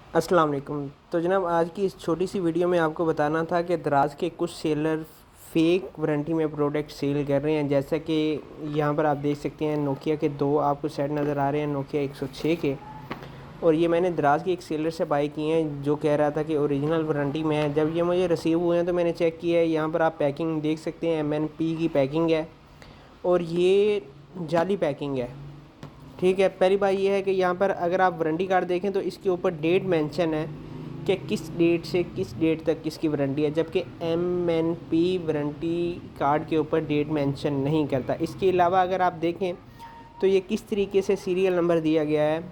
अस्सलाम वालेकुम। तो जनाब आज की इस छोटी सी वीडियो में आपको बताना था कि दराज के कुछ सेलर फेक वारंटी में प्रोडक्ट सेल कर रहे हैं। जैसा कि यहाँ पर आप देख सकते हैं नोकिया के दो आपको सेट नज़र आ रहे हैं, नोकिया 106 के। और ये मैंने दराज के एक सेलर से बाई किए हैं जो कह रहा था कि ओरिजिनल वारंटी में है। जब ये मुझे रिसीव हुए हैं तो मैंने चेक किया है, यहाँ पर आप पैकिंग देख सकते हैं, MNP की पैकिंग है और ये जाली पैकिंग है। ठीक है, पहली बात ये है कि यहाँ पर अगर आप वारंटी कार्ड देखें तो इसके ऊपर डेट मेंशन है कि किस डेट से किस डेट तक किसकी वारंटी है, जबकि MNP वारंटी कार्ड के ऊपर डेट मेंशन नहीं करता। इसके अलावा अगर आप देखें तो ये किस तरीके से सीरियल नंबर दिया गया है।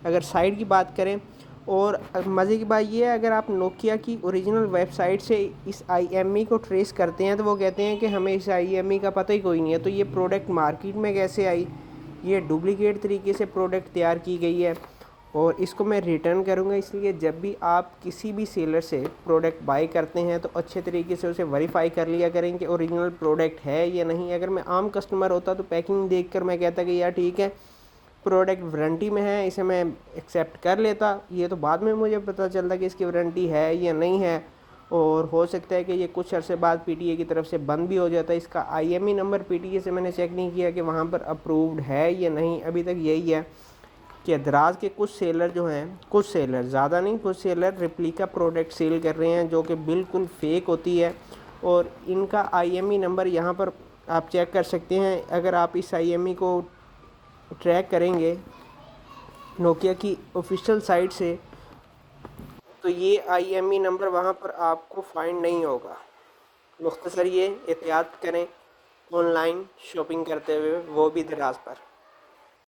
अगर साइड की बात करें, और मज़े की बात ये है, अगर आप नोकिया की ओरिजिनल वेबसाइट से इस IME को ट्रेस करते हैं तो वो कहते हैं कि हमें इस IME का पता ही कोई नहीं है। तो ये प्रोडक्ट मार्केट में कैसे आई? ये डुप्लीकेट तरीके से प्रोडक्ट तैयार की गई है और इसको मैं रिटर्न करूंगा। इसलिए जब भी आप किसी भी सेलर से प्रोडक्ट बाई करते हैं तो अच्छे तरीके से उसे वेरीफाई कर लिया करें कि ओरिजिनल प्रोडक्ट है या नहीं। अगर मैं आम कस्टमर होता तो पैकिंग देखकर मैं कहता कि यार ठीक है, प्रोडक्ट वारंटी में है, इसे मैं एक्सेप्ट कर लेता। ये तो बाद में मुझे पता चलता कि इसकी वारंटी है या नहीं है, और हो सकता है कि ये कुछ अरसे बाद PTA की तरफ से बंद भी हो जाता है। इसका IME नंबर PTA से मैंने चेक नहीं किया कि वहाँ पर अप्रूव्ड है या नहीं। अभी तक यही है कि दराज के कुछ सेलर जो हैं, कुछ सेलर, ज़्यादा नहीं, कुछ सेलर रेप्लिका प्रोडक्ट सेल कर रहे हैं जो कि बिल्कुल फेक होती है। और इनका IME नंबर यहाँ पर आप चेक कर सकते हैं। अगर आप इस IME को ट्रैक करेंगे नोकिया की ऑफिशियल साइट से तो ये IME नंबर वहाँ पर आपको फाइंड नहीं होगा। मुख्तसर ये एहतियात करें ऑनलाइन शॉपिंग करते हुए, वो भी दराज पर।